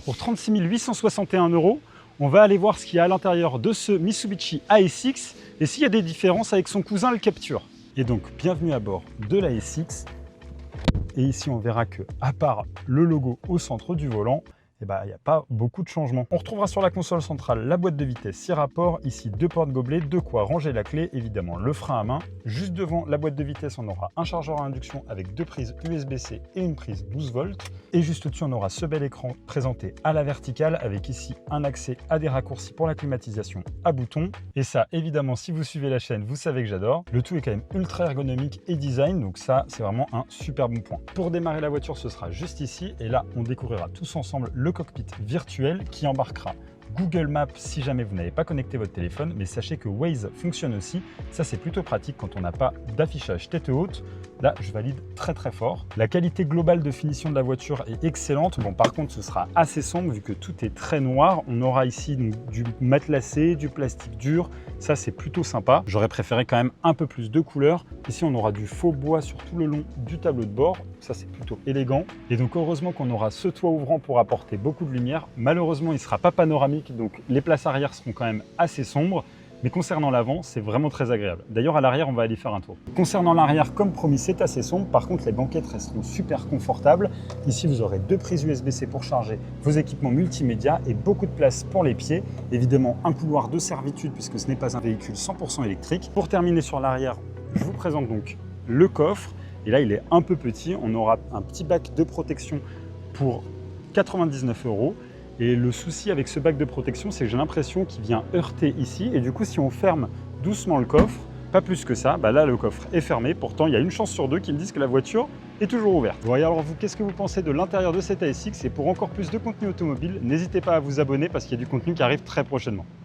Pour 36 861 €, on va aller voir ce qu'il y a à l'intérieur de ce Mitsubishi ASX et s'il y a des différences avec son cousin le Capture. Et donc, bienvenue à bord de la ASX. Et ici, on verra que, à part le logo au centre du volant, il n'y a pas beaucoup de changements. On retrouvera sur la console centrale la boîte de vitesse 6 rapports, ici 2 porte-gobelets, de quoi ranger la clé, évidemment le frein à main. Juste devant la boîte de vitesse, on aura un chargeur à induction avec 2 prises USB-C et une prise 12 volts. Et juste au-dessus, on aura ce bel écran présenté à la verticale avec ici un accès à des raccourcis pour la climatisation à bouton. Et ça, évidemment, si vous suivez la chaîne, vous savez que j'adore. Le tout est quand même ultra ergonomique et design, donc ça, c'est vraiment un super bon point. Pour démarrer la voiture, ce sera juste ici. Et là, on découvrira tous ensemble le cockpit virtuel qui embarquera Google Maps si jamais vous n'avez pas connecté votre téléphone, mais sachez que Waze fonctionne aussi. Ça, c'est plutôt pratique quand on n'a pas d'affichage tête haute. Là, je valide très fort. La qualité globale de finition de la voiture est excellente. Bon, par contre, ce sera assez sombre vu que tout est très noir. On aura ici donc, du matelassé, du plastique dur. Ça, c'est plutôt sympa. J'aurais préféré quand même un peu plus de couleurs. Ici, on aura du faux bois sur tout le long du tableau de bord. Ça, c'est plutôt élégant. Et donc, heureusement qu'on aura ce toit ouvrant pour apporter beaucoup de lumière. Malheureusement, il ne sera pas panoramique, donc les places arrière seront quand même assez sombres. Mais concernant l'avant, c'est vraiment très agréable. D'ailleurs, à l'arrière, on va aller faire un tour. Concernant l'arrière, comme promis, c'est assez sombre. Par contre, les banquettes resteront super confortables. Ici, vous aurez 2 prises USB-C pour charger vos équipements multimédia et beaucoup de place pour les pieds. Évidemment, un couloir de servitude puisque ce n'est pas un véhicule 100% électrique. Pour terminer sur l'arrière, je vous présente donc le coffre. Et là, il est un peu petit. On aura un petit bac de protection pour 99 €. Et le souci avec ce bac de protection, c'est que j'ai l'impression qu'il vient heurter ici. Et du coup, si on ferme doucement le coffre, pas plus que ça, là, le coffre est fermé. Pourtant, il y a une chance sur 2 qui me disent que la voiture est toujours ouverte. Bon, et alors vous, qu'est-ce que vous pensez de l'intérieur de cette ASX? Et pour encore plus de contenu automobile, n'hésitez pas à vous abonner parce qu'il y a du contenu qui arrive très prochainement.